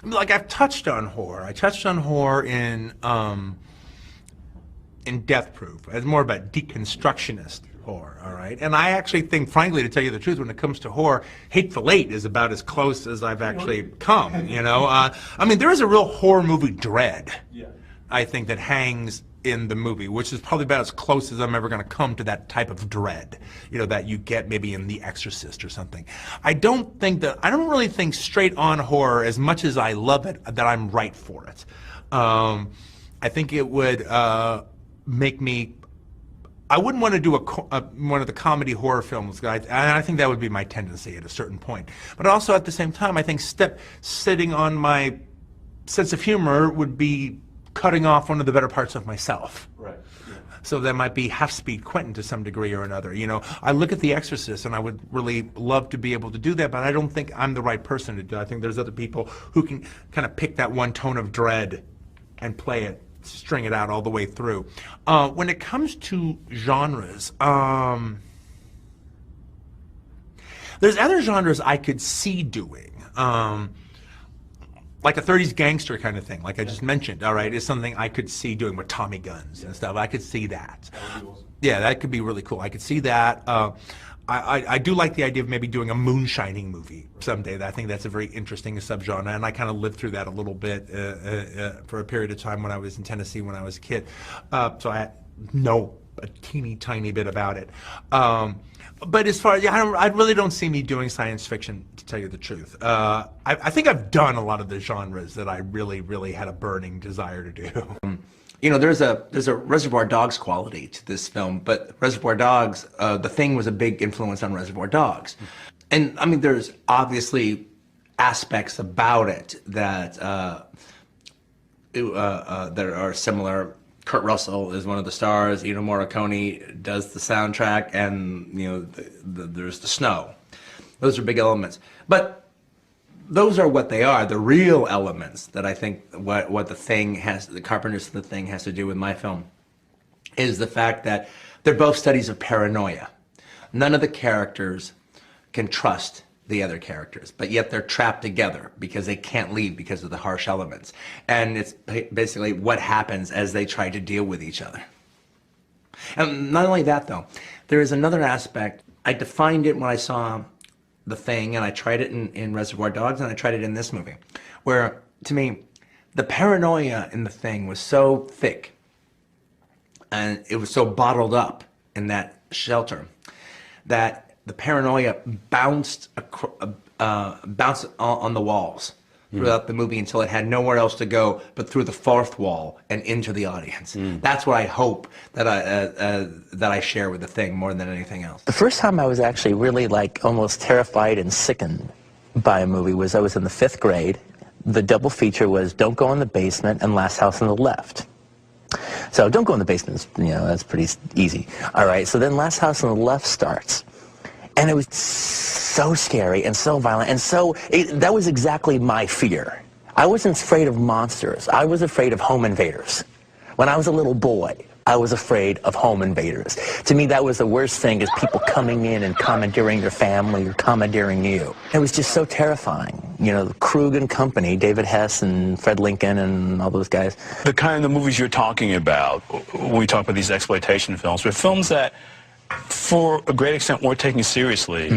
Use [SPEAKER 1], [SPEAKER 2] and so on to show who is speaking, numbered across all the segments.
[SPEAKER 1] like I've touched on horror. I touched on horror in Death Proof. It's more about deconstructionist horror, all right? And I actually think, frankly, to tell you the truth, when it comes to horror, Hateful Eight is about as close as I've actually come, you know? I mean, there is a real horror movie dread, I think, that hangs in the movie, which is probably about as close as I'm ever going to come to that type of dread, you know, that you get maybe in The Exorcist or something. I don't really think straight on horror, as much as I love it, that I'm right for it. I think it would make me, I wouldn't want to do one of the comedy horror films, and I think that would be my tendency at a certain point. But also at the same time, I think sitting on my sense of humor would be cutting off one of the better parts of myself.
[SPEAKER 2] Right. Yeah.
[SPEAKER 1] So that might be half-speed Quentin to some degree or another. You know, I look at The Exorcist and I would really love to be able to do that, but I don't think I'm the right person to do it. I think there's other people who can kind of pick that one tone of dread and play it, string it out all the way through. When it comes to genres, there's other genres I could see doing. Like a 30s gangster kind of thing, like I just mentioned, all right, is something I could see doing with Tommy guns and stuff. I could see that.
[SPEAKER 2] That would be awesome.
[SPEAKER 1] Yeah, that could be really cool. I could see that. I do like the idea of maybe doing a moonshining movie someday. I think that's a very interesting subgenre, and I kind of lived through that a little bit for a period of time when I was in Tennessee when I was a kid. So I know a teeny tiny bit about it. But as far as, I really don't see me doing science fiction, to tell you the truth. I think I've done a lot of the genres that I really, really had a burning desire to do.
[SPEAKER 3] You know, there's a Reservoir Dogs quality to this film, but Reservoir Dogs, The Thing was a big influence on Reservoir Dogs. And I mean, there's obviously aspects about it that that are similar. Kurt Russell is one of the stars, you know, Morricone does the soundtrack, and, you know, there's the snow. Those are big elements. But those are what they are. The real elements that I think what The Thing has, the Carpenter's The Thing has to do with my film, is the fact that they're both studies of paranoia. None of the characters can trust the other characters, but yet they're trapped together because they can't leave because of the harsh elements. And it's basically what happens as they try to deal with each other. And not only that, though, there is another aspect. I defined it when I saw The Thing, and I tried it in Reservoir Dogs, and I tried it in this movie, where, to me, the paranoia in The Thing was so thick, and it was so bottled up in that shelter, that the paranoia bounced on the walls throughout the movie until it had nowhere else to go but through the fourth wall and into the audience. That's what I hope that I share with The Thing more than anything else.
[SPEAKER 4] The first time I was actually really like almost terrified and sickened by a movie was I was in the 5th grade. The double feature was Don't Go in the Basement and Last House on the Left. So Don't Go in the Basement, you know, that's pretty easy. All right, so then Last House on the Left starts. And it was so scary and so violent, and so that was exactly my fear. I wasn't afraid of monsters. I was afraid of home invaders. When I was a little boy, I was afraid of home invaders. To me, that was the worst thing, is people coming in and commandeering your family or commandeering you. It was just so terrifying. You know, Krug and company, David Hess and Fred Lincoln and all those guys.
[SPEAKER 5] The kind of movies you're talking about, when we talk about these exploitation films, were films that, for a great extent, weren't taken seriously,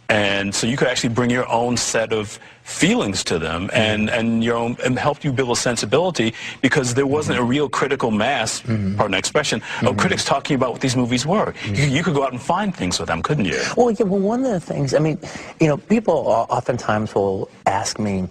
[SPEAKER 5] and so you could actually bring your own set of feelings to them, and your own, and help you build a sensibility, because there wasn't a real critical mass, pardon the expression, of critics talking about what these movies were. You could go out and find things with them, couldn't you?
[SPEAKER 4] Well, yeah. Well, one of the things, I mean, you know, people oftentimes will ask me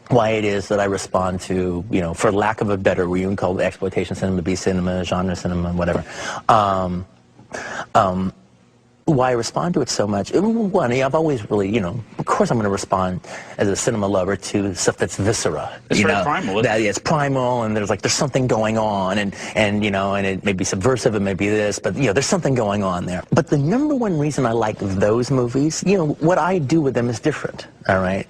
[SPEAKER 4] why it is that I respond to, you know, for lack of a better, we can call it exploitation cinema, B cinema, genre cinema, whatever. Why I respond to it so much. One, I've always really, you know, of course I'm going to respond as a cinema lover to stuff that's viscera.
[SPEAKER 5] It's
[SPEAKER 4] you
[SPEAKER 5] very
[SPEAKER 4] know,
[SPEAKER 5] primal, isn't it?
[SPEAKER 4] It's primal, and there's something going on, and you know, and it may be subversive, it may be this, but you know, there's something going on there. But the number one reason I like those movies, you know, what I do with them is different. All right.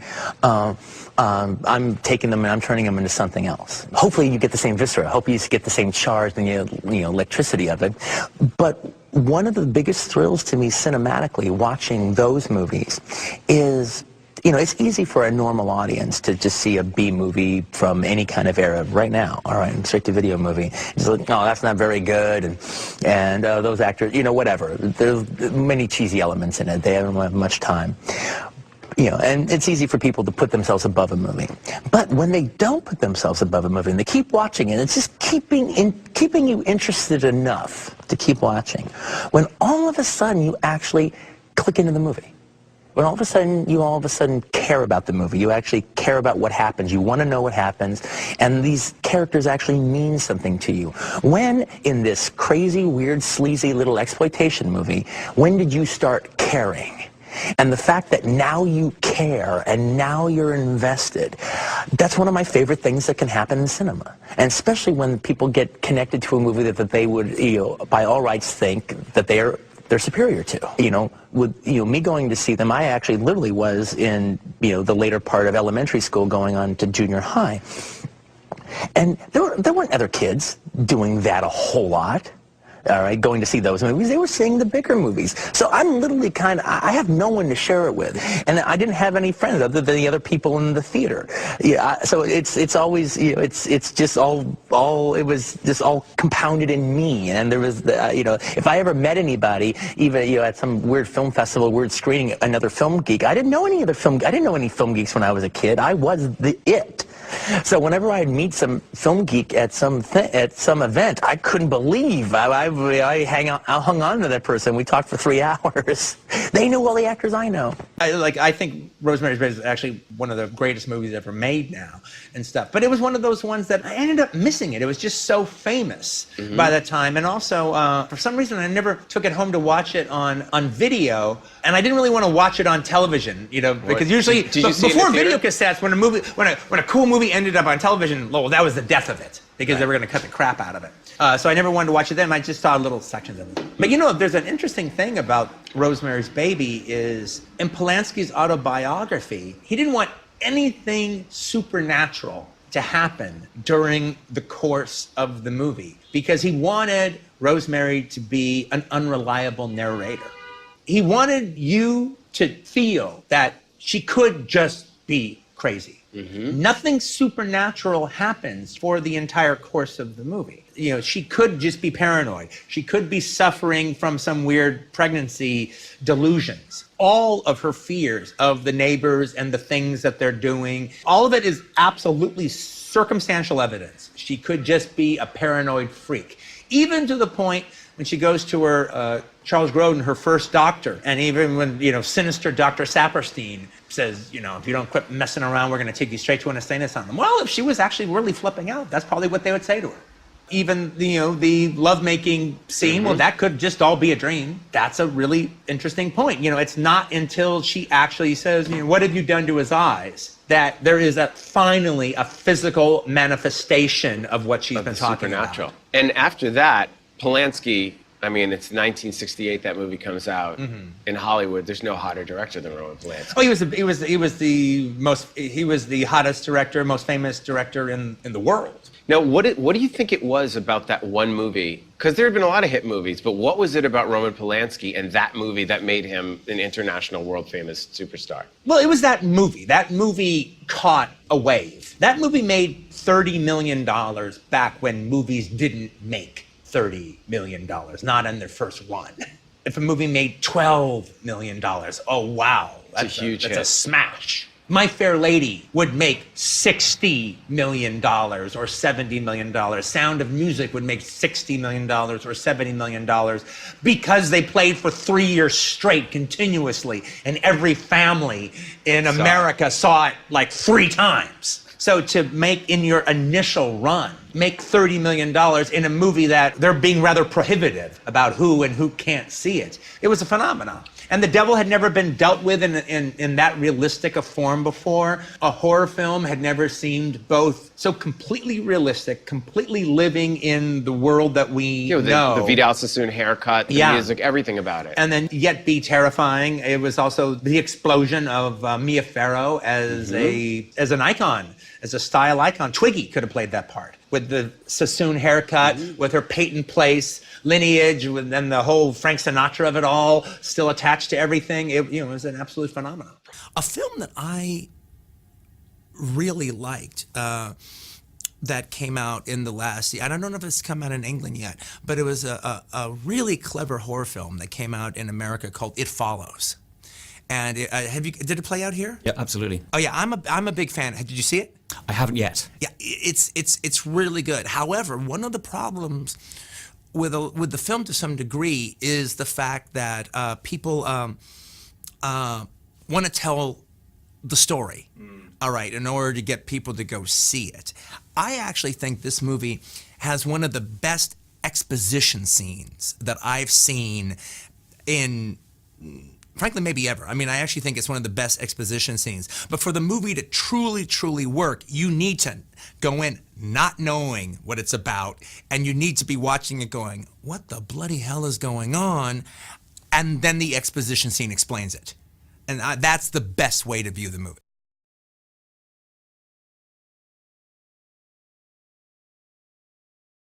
[SPEAKER 4] I'm taking them and I'm turning them into something else. Hopefully you get the same viscera. Hopefully you get the same charge and you know, electricity of it. But one of the biggest thrills to me cinematically watching those movies is it's easy for a normal audience to just see a B movie from any kind of era right now. All right, straight-to-video movie. It's like, oh, that's not very good, and those actors, whatever. There's many cheesy elements in it. They haven't had much time. And it's easy for people to put themselves above a movie. But when they don't put themselves above a movie and they keep watching it, it's just keeping you interested enough to keep watching. When all of a sudden you actually click into the movie. When all of a sudden care about the movie. You actually care about what happens. You want to know what happens. And these characters actually mean something to you. When, in this crazy, weird, sleazy little exploitation movie, when did you start caring? And the fact that now you care and now you're invested, that's one of my favorite things that can happen in cinema. And especially when people get connected to a movie that they would, by all rights think that they're superior to. With me going to see them, I actually literally was in the later part of elementary school going on to junior high. And there weren't other kids doing that a whole lot. All right, going to see those movies. They were seeing the bigger movies. So I'm literally I have no one to share it with. And I didn't have any friends other than the other people in the theater. So it's always, it's just it was just all compounded in me. And there was, if I ever met anybody, even, at some weird film festival, weird screening, another film geek, I didn't know any film geeks when I was a kid. I was it. So whenever I'd meet some film geek at some event, I couldn't believe I hung on to that person. We talked for 3 hours. They knew all the actors I know.
[SPEAKER 3] I think Rosemary's Baby is actually one of the greatest movies ever made now and stuff. But it was one of those ones that I ended up missing it. It was just so famous by that time. And also, for some reason, I never took it home to watch it on video. And I didn't really want to watch it on television, because usually before video cassettes, when a cool movie ended up on television, well, that was the death of it, because they were going to cut the crap out of it. So I never wanted to watch it then. I just saw little sections of it. But there's an interesting thing about Rosemary's Baby is in Polanski's autobiography, he didn't want anything supernatural to happen during the course of the movie, because he wanted Rosemary to be an unreliable narrator. He wanted you to feel that she could just be crazy. Nothing supernatural happens for the entire course of the movie. She could just be paranoid. She could be suffering from some weird pregnancy delusions. All of her fears of the neighbors and the things that they're doing, all of it is absolutely circumstantial evidence. She could just be a paranoid freak. Even to the point when she goes to her Charles Grodin, her first doctor, and even when sinister Dr. Saperstein says, if you don't quit messing around, we're going to take you straight to an insane asylum. Well, if she was actually really flipping out, that's probably what they would say to her. Even the lovemaking scene, well, that could just all be a dream. That's a really interesting point. It's not until she actually says, what have you done to his eyes, that there is finally a physical manifestation of what she's been talking about.
[SPEAKER 2] And after that, Polanski, it's 1968 that movie comes out. In Hollywood, there's no hotter director than Roman Polanski.
[SPEAKER 3] Oh, he was the hottest director, most famous director in the world.
[SPEAKER 2] Now, what do you think it was about that one movie? Because there had been a lot of hit movies, but what was it about Roman Polanski and that movie that made him an international, world-famous superstar?
[SPEAKER 3] Well, it was that movie. That movie caught a wave. That movie made $30 million back when movies didn't make $30 million, not in their first run. If a movie made $12 million, oh wow, that's a huge hit. That's a smash. My Fair Lady would make $60 million or $70 million. Sound of Music would make $60 million or $70 million because they played for 3 years straight continuously, and every family in America saw it like 3 times. So to make, in your initial run, make $30 million in a movie that they're being rather prohibitive about who and who can't see it, it was a phenomenon. And the devil had never been dealt with in that realistic a form before. A horror film had never seemed both so completely realistic, completely living in the world that we know.
[SPEAKER 2] The Vidal Sassoon haircut, the music, everything about it.
[SPEAKER 3] And then yet be terrifying. It was also the explosion of Mia Farrow as an icon
[SPEAKER 6] as a style icon. Twiggy could have played that part with the Sassoon haircut, with her Peyton Place lineage, and then the whole Frank Sinatra of it all still attached to everything. It was an absolute phenomenon.
[SPEAKER 1] A film that I really liked that came out in the last year, and I don't know if it's come out in England yet, but it was a really clever horror film that came out in America called It Follows. And did it play out here?
[SPEAKER 7] Yeah, absolutely.
[SPEAKER 1] Oh yeah, I'm a big fan. Did you see it?
[SPEAKER 7] I haven't yet.
[SPEAKER 1] Yeah, it's really good. However, one of the problems with the film to some degree is the fact that people want to tell the story, all right, in order to get people to go see it. I actually think this movie has one of the best exposition scenes that I've seen in, frankly, maybe ever. I mean, I actually think it's one of the best exposition scenes. But for the movie to truly, truly work, you need to go in not knowing what it's about, and you need to be watching it going, what the bloody hell is going on? And then the exposition scene explains it. And that's the best way to view the movie.